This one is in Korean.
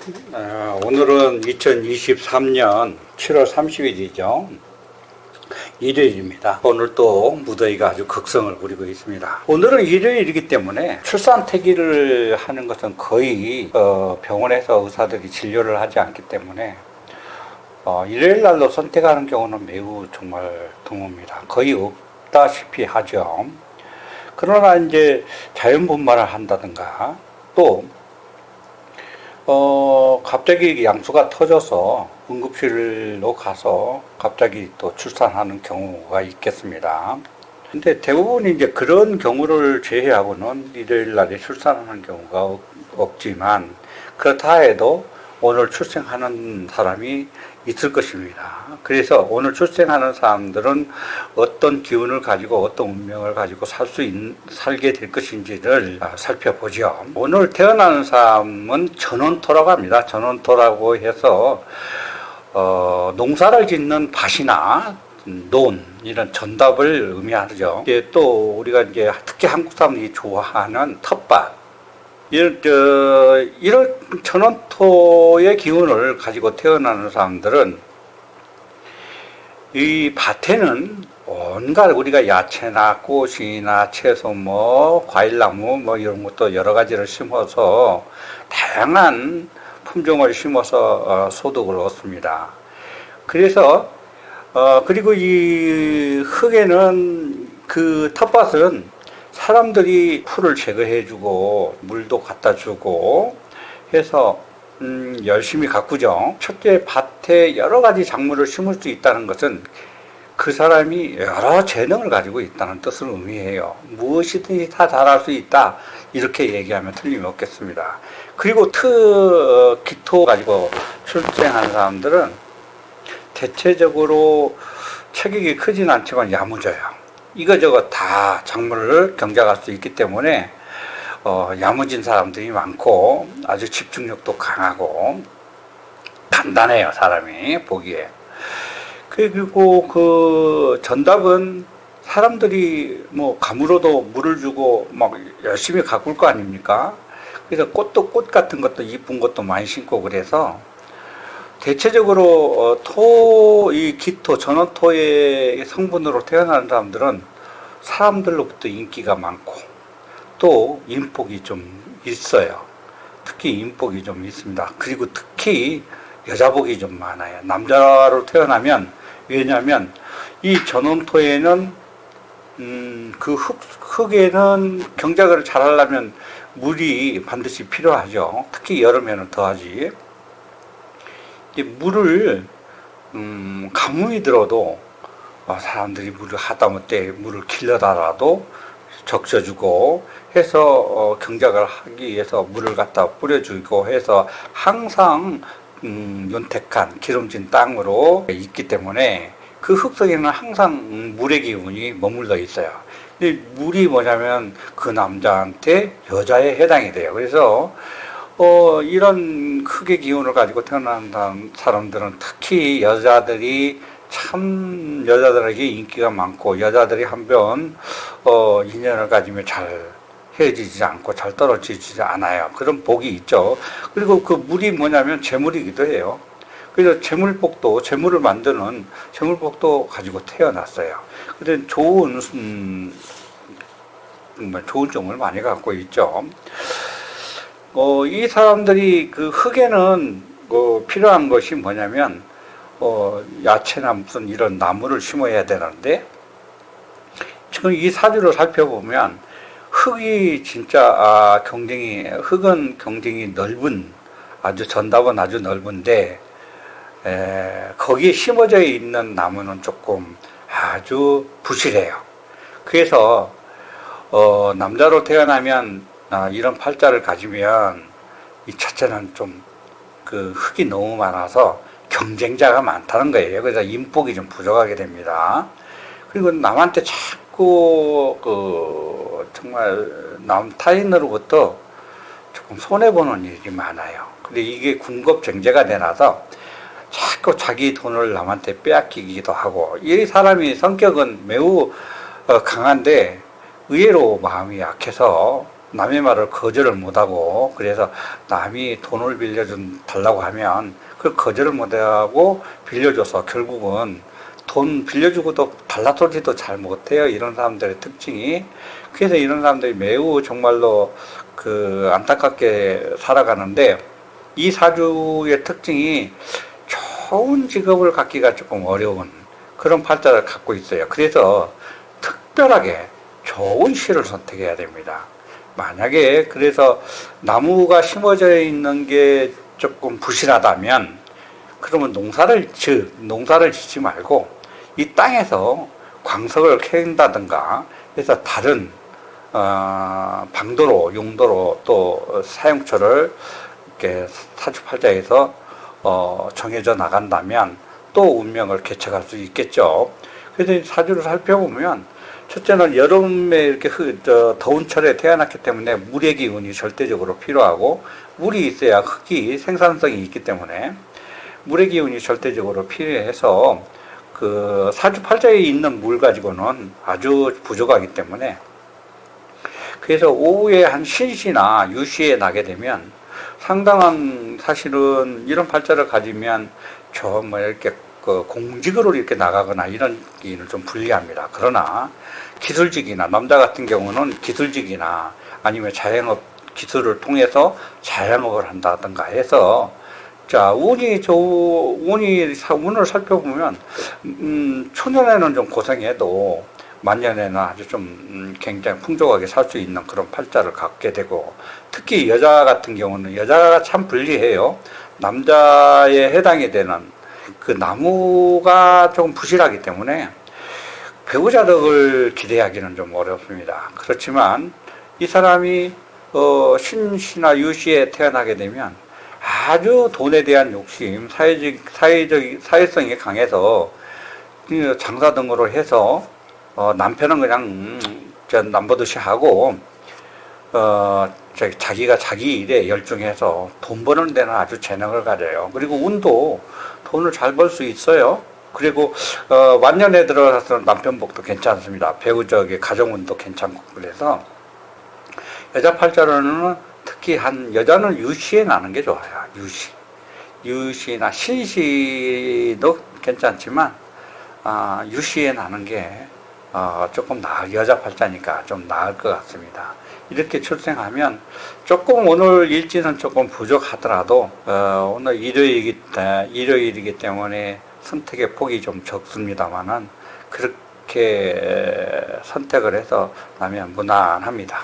오늘은 2023년 7월 30일이죠. 일요일입니다. 오늘 또 무더위가 아주 극성을 부리고 있습니다. 오늘은 일요일이기 때문에 출산 태기를 하는 것은 거의 병원에서 의사들이 진료를 하지 않기 때문에 일요일 날로 선택하는 경우는 매우 정말 드뭅니다. 거의 없다시피 하죠. 그러나 이제 자연분만을 한다든가 또 갑자기 양수가 터져서 응급실로 가서 갑자기 또 출산하는 경우가 있겠습니다. 근데 대부분 이제 그런 경우를 제외하고는 일요일 날에 출산하는 경우가 없지만 그렇다 해도 오늘 출생하는 사람이 있을 것입니다. 그래서 오늘 출생하는 사람들은 어떤 기운을 가지고 어떤 운명을 가지고 살게 될 것인지를 살펴보죠. 오늘 태어나는 사람은 전원토라고 합니다. 전원토라고 해서 농사를 짓는 밭이나 논 이런 전답을 의미하죠. 이제 또 우리가 이제 특히 한국 사람들이 좋아하는 텃밭 이런 전원토의 기운을 가지고 태어나는 사람들은 이 밭에는 온갖 우리가 야채나 꽃이나 채소 과일나무 이런 것도 여러 가지를 심어서 다양한 품종을 심어서 소득을 얻습니다. 그래서 그리고 이 흙에는 그 텃밭은 사람들이 풀을 제거해주고 물도 갖다주고 해서 열심히 가꾸죠. 첫째, 밭에 여러 가지 작물을 심을 수 있다는 것은 그 사람이 여러 재능을 가지고 있다는 뜻을 의미해요. 무엇이든지 다 잘할 수 있다 이렇게 얘기하면 틀림이 없겠습니다. 그리고 기토 가지고 출생한 사람들은 대체적으로 체격이 크진 않지만 야무져요. 이거저거 다 작물을 경작할 수 있기 때문에 야무진 사람들이 많고 아주 집중력도 강하고 단단해요. 사람이 보기에. 그리고 그 전답은 사람들이 감으로도 물을 주고 막 열심히 가꿀 거 아닙니까? 그래서 꽃 같은 것도 이쁜 것도 많이 심고 그래서 대체적으로 이 기토, 전원토의 성분으로 태어나는 사람들은 사람들로부터 인기가 많고 또 인복이 좀 있어요. 특히 인복이 좀 있습니다. 그리고 특히 여자복이 좀 많아요. 남자로 태어나면 왜냐하면 이 전원토에는 그 흙에는 경작을 잘 하려면 물이 반드시 필요하죠. 특히 여름에는 더하지. 물을 가뭄이 들어도 사람들이 물을 하다못해 물을 길러다라도 적셔주고 해서 경작을 하기 위해서 물을 갖다 뿌려주고 해서 항상 윤택한 기름진 땅으로 있기 때문에 그 흙 속에는 항상 물의 기운이 머물러 있어요. 근데 물이 뭐냐면 그 남자한테 여자에 해당이 돼요. 그래서 이런 흙의 기운을 가지고 태어난 사람들은 특히 여자들에게 인기가 많고 여자들이 한번 인연을 가지면 잘 헤어지지 않고 잘 떨어지지 않아요. 그런 복이 있죠. 그리고 그 물이 뭐냐면 재물이기도 해요. 그래서 재물을 만드는 재물복도 가지고 태어났어요. 근데 좋은 종을 많이 갖고 있죠. 이 사람들이 그 흙에는 필요한 것이 뭐냐면 야채나 무슨 이런 나무를 심어야 되는데 지금 이 사주를 살펴보면 흙이 진짜 흙은 경쟁이 넓은 전답은 아주 넓은데 거기에 심어져 있는 나무는 조금 아주 부실해요. 그래서 남자로 태어나면 이런 팔자를 가지면 이 첫째는 좀 그 흙이 너무 많아서 경쟁자가 많다는 거예요. 그래서 인복이 좀 부족하게 됩니다. 그리고 남한테 자꾸 정말 타인으로부터 조금 손해보는 일이 많아요. 근데 이게 군겁쟁제가 되나서 자꾸 자기 돈을 남한테 빼앗기기도 하고 이 사람이 성격은 매우 강한데 의외로 마음이 약해서 남의 말을 거절을 못하고, 그래서 남이 돈을 달라고 하면 그걸 거절을 못하고 빌려줘서 결국은 돈 빌려주고도 달라토지도 잘 못해요. 이런 사람들의 특징이. 그래서 이런 사람들이 매우 정말로 안타깝게 살아가는데, 이 사주의 특징이 좋은 직업을 갖기가 조금 어려운 그런 팔자를 갖고 있어요. 그래서 특별하게 좋은 시를 선택해야 됩니다. 만약에 그래서 나무가 심어져 있는 게 조금 부실하다면, 그러면 농사를 짓지 말고 이 땅에서 광석을 캐낸다든가 해서 다른 방도로, 용도로 또 사용처를 이렇게 사주팔자에서 정해져 나간다면 또 운명을 개척할 수 있겠죠. 그래서 사주를 살펴보면, 첫째는 여름에 이렇게 더운 철에 태어났기 때문에 물의 기운이 절대적으로 필요하고, 물이 있어야 흙이 생산성이 있기 때문에 물의 기운이 절대적으로 필요해서 사주팔자에 있는 물 가지고는 아주 부족하기 때문에, 그래서 오후에 한 신시나 유시에 나게 되면 상당한, 사실은 이런 팔자를 가지면 이렇게 공직으로 이렇게 나가거나 이런 기는 좀 불리합니다. 그러나 기술직이나, 남자 같은 경우는 기술직이나 아니면 자영업 기술을 통해서 자영업을 한다든가 해서, 자, 운을 살펴보면, 초년에는 좀 고생해도 만년에는 아주 좀 굉장히 풍족하게 살 수 있는 그런 팔자를 갖게 되고, 특히 여자 같은 경우는 여자가 참 불리해요. 남자에 해당이 되는 그 나무가 좀 부실하기 때문에 배우자 덕을 기대하기는 좀 어렵습니다. 그렇지만 이 사람이 신시나 유시에 태어나게 되면 아주 돈에 대한 욕심, 사회성이 강해서 장사 등으로 해서 남편은 그냥 남보듯이 하고, 자기가 자기 일에 열중해서 돈 버는 데는 아주 재능을 가져요. 그리고 운도 돈을 잘 벌 수 있어요. 그리고 완년에 들어가서 남편 복도 괜찮습니다. 가정운도 괜찮고. 그래서 여자 팔자로는 특히 여자는 유시에 나는 게 좋아요. 유시나 신시도 괜찮지만 유시에 나는 게 조금 여자 팔자니까 좀 나을 것 같습니다. 이렇게 출생하면 조금 오늘 일지는 조금 부족하더라도 오늘 일요일이기 때문에 선택의 폭이 좀 적습니다만은 그렇게 선택을 해서 나면 무난합니다.